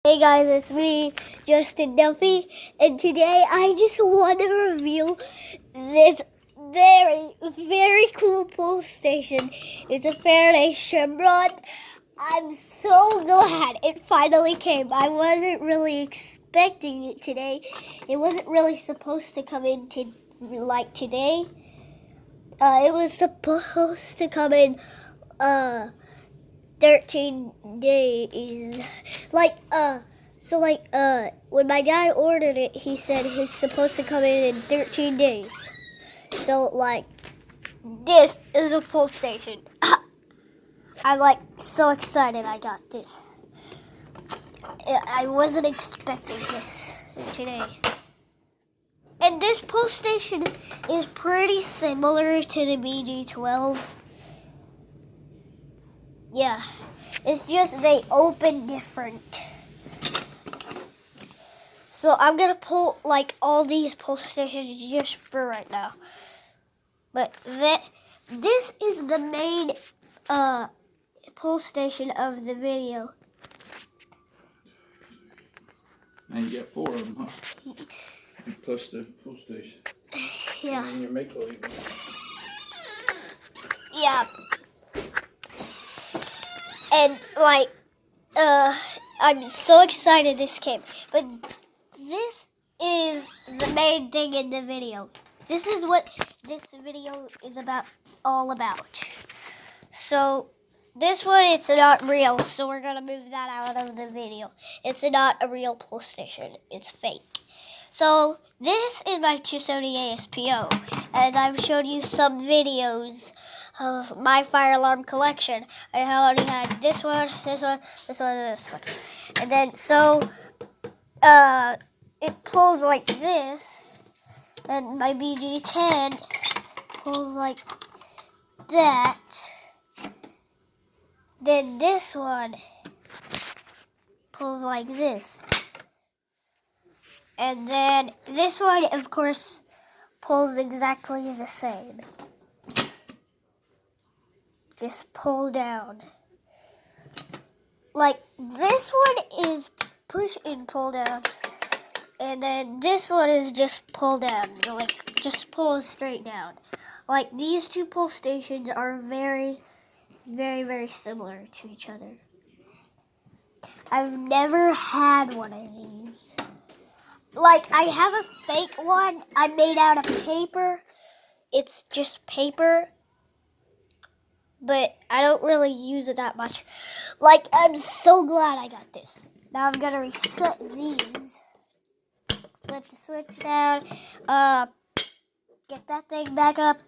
Hey guys, it's me, Justin Duffy, and today I just want to reveal this very cool pull station. It's a Faraday Chevron. I'm so glad it finally came. I wasn't really expecting it today. It wasn't really supposed to come in today. It was supposed to come in 13 days. When my dad ordered it, he said it's supposed to come in 13 days. So, this is a pull station. I'm, so excited I got this. I wasn't expecting this today. And this pull station is pretty similar to the BG12. Yeah, it's just they open different. So I'm gonna pull all these pull stations just for right now. But this is the main pull station of the video. And you got 4 of them, huh? Plus the pull station. Yeah. And then your make-believe. Yeah. And I'm so excited this came. But this is the main thing in the video. This is what this video is all about. So this one, it's not real, so we're gonna move that out of the video. It's not a real pull station, it's fake. So this is my 270 ASPO. As I've showed you some videos of my fire alarm collection, I already had this one, this one, this one, and this one. And then it pulls like this, and my BG10 pulls like that. Then this one pulls like this. And then this one, of course, pulls exactly the same. Just pull down. This one is push and pull down. And then this one is just pull down. Just pull straight down. These two pull stations are very similar to each other. I've never had one of these. I have a fake one I made out of paper. It's just paper. But I don't really use it that much. I'm so glad I got this. Now I'm gonna reset these. Flip the switch down. Get that thing back up.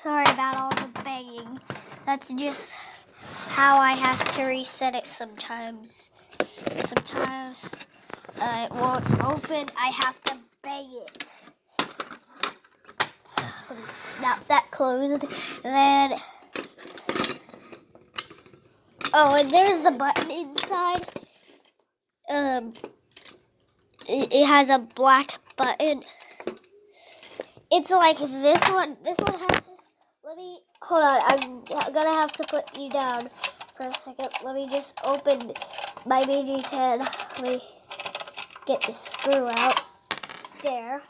Sorry about all the banging. That's just how I have to reset it sometimes. Sometimes it won't open. I have to bang it. Let me snap that closed. And there's the button inside. It has a black button. It's like this one. This one has. Hold on. I'm gonna have to put you down for a second. Let me just open my BG10. Let me get the screw out. There.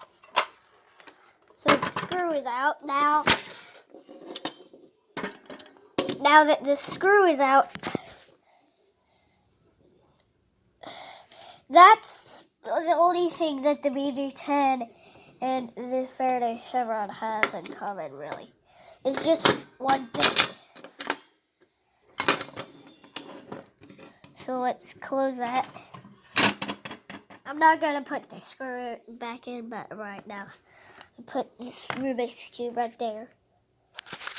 So the screw is out now. Now that the screw is out, that's the only thing that the BG10 and the Faraday Chevron has in common, really. It's just one thing. So let's close that. I'm not going to put the screw back in right now. I put this Rubik's Cube right there.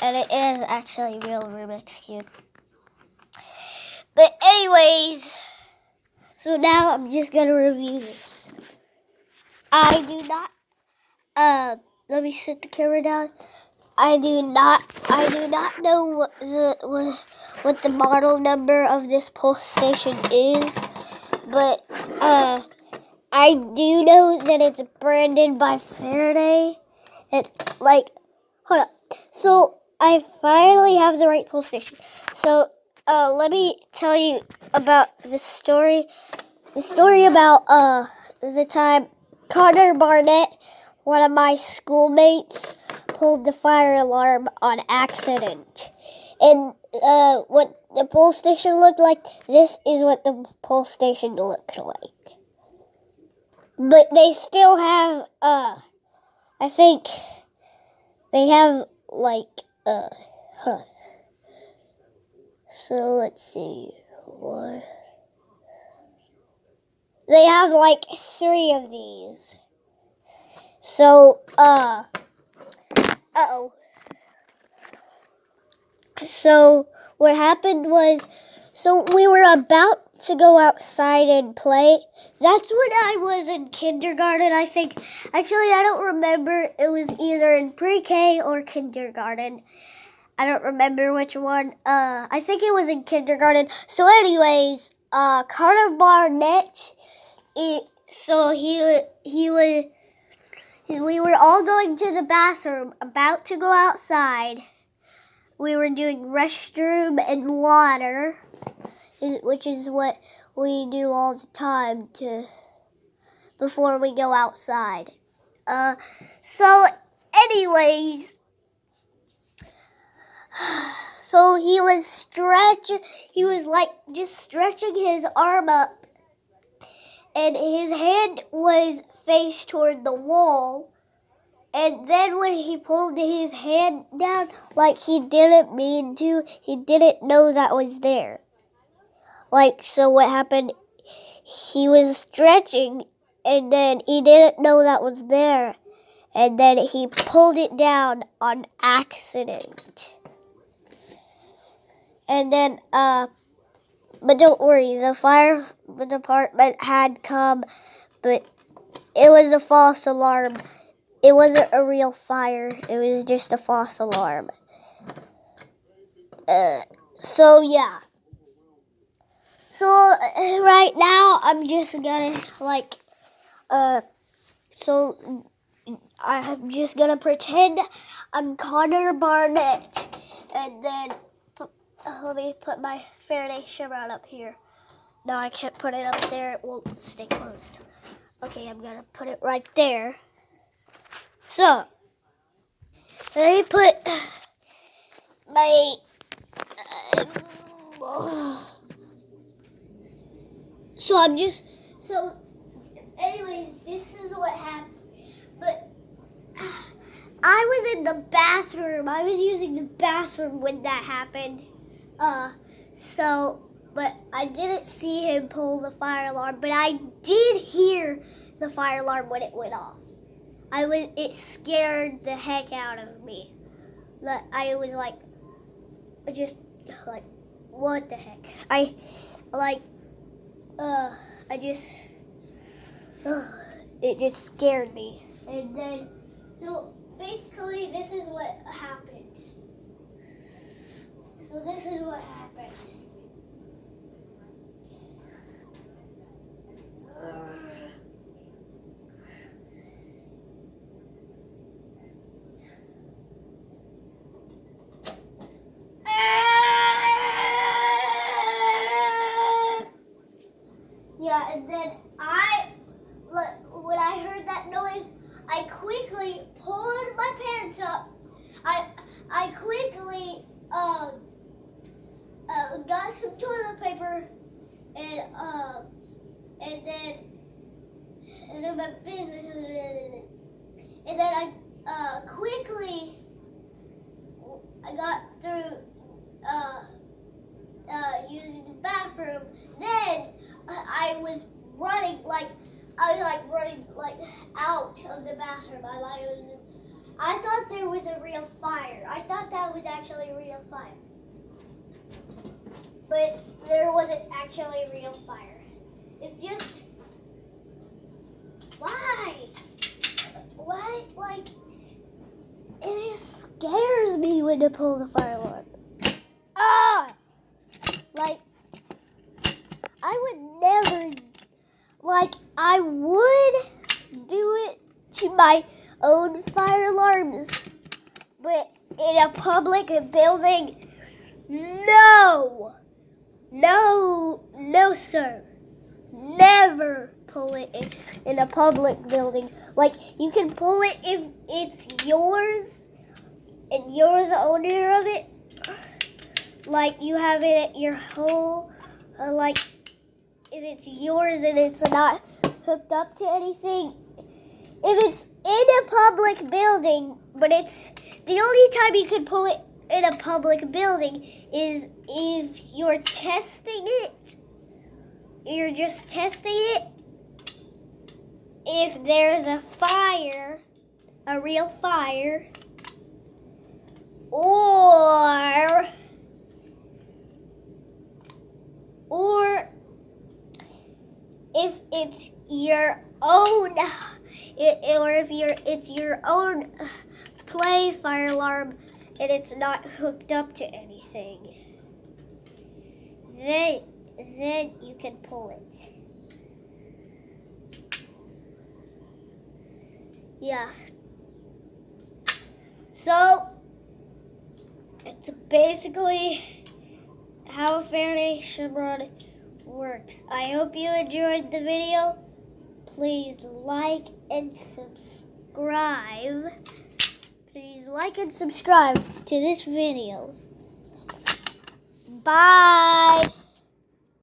And it is actually a real Rubik's Cube. But anyways, so now I'm just going to review this. I do not, let me set the camera down. I do not know what the model number of this pull station is, but I do know that it's branded by Faraday, And like, hold up. So I finally have the right pole station. So let me tell you about the story. The story about the time Connor Barnett, one of my schoolmates, pulled the fire alarm on accident. And what the pole station looked like, this is what the pole station looked like. But they still have, I think they have, like, hold on. So, let's see, what? They have, like, 3 of these. So, uh-oh. So, what happened was, so we were about to go outside and play. That's when I was in kindergarten, I think. Actually, I don't remember. It was either in pre-K or kindergarten. I don't remember which one. I think it was in kindergarten. So anyways, Connor Barnett, we were all going to the bathroom, about to go outside. We were doing restroom and water, which is what we do all the time before we go outside. So anyways, so he was like just stretching his arm up, and his hand was faced toward the wall. And then when he pulled his hand down, like he didn't mean to, he didn't know that was there. Like, so what happened, he was stretching, and then he didn't know that was there. And then he pulled it down on accident. And then, but don't worry, the fire department had come, but it was a false alarm. It wasn't a real fire. It was just a false alarm. So yeah. So right now I'm just gonna so I'm just gonna pretend I'm Connor Barnett, and then let me put my Faraday Chevron up here. No, I can't put it up there. It won't stay closed. Okay, I'm gonna put it right there. So, let me put my, so anyways, this is what happened, but I was in the bathroom, I was using the bathroom when that happened, but I didn't see him pull the fire alarm, but I did hear the fire alarm when it went off. It scared the heck out of me. I was like, what the heck? It just scared me. And then, so basically this is what happened. So this is what happened. Yeah, and then when I heard that noise, I quickly pulled my pants up. I quickly got some toilet paper and then my business, and then I quickly I got through using the bathroom. Then I was running out of the bathroom. I thought there was a real fire. I thought that was actually a real fire. But there wasn't actually a real fire. It's just, why? It just scares me when they pull the fire alarm. I would do it to my own fire alarms. But in a public building, no, sir. Never pull it in a public building. Like, you can pull it if it's yours and you're the owner of it. Like, you have it at your home. Like, if it's yours and it's not hooked up to anything. If it's in a public building, but it's the only time you can pull it in a public building is if you're testing it. You're just testing it. If there's a fire, a real fire, or if it's your own, or if it's your own play fire alarm and it's not hooked up to anything, then you can pull it. Yeah. So it's basically how a Faraday Chevron works. I hope you enjoyed the video. Please like and subscribe. Please like and subscribe to this video. Bye.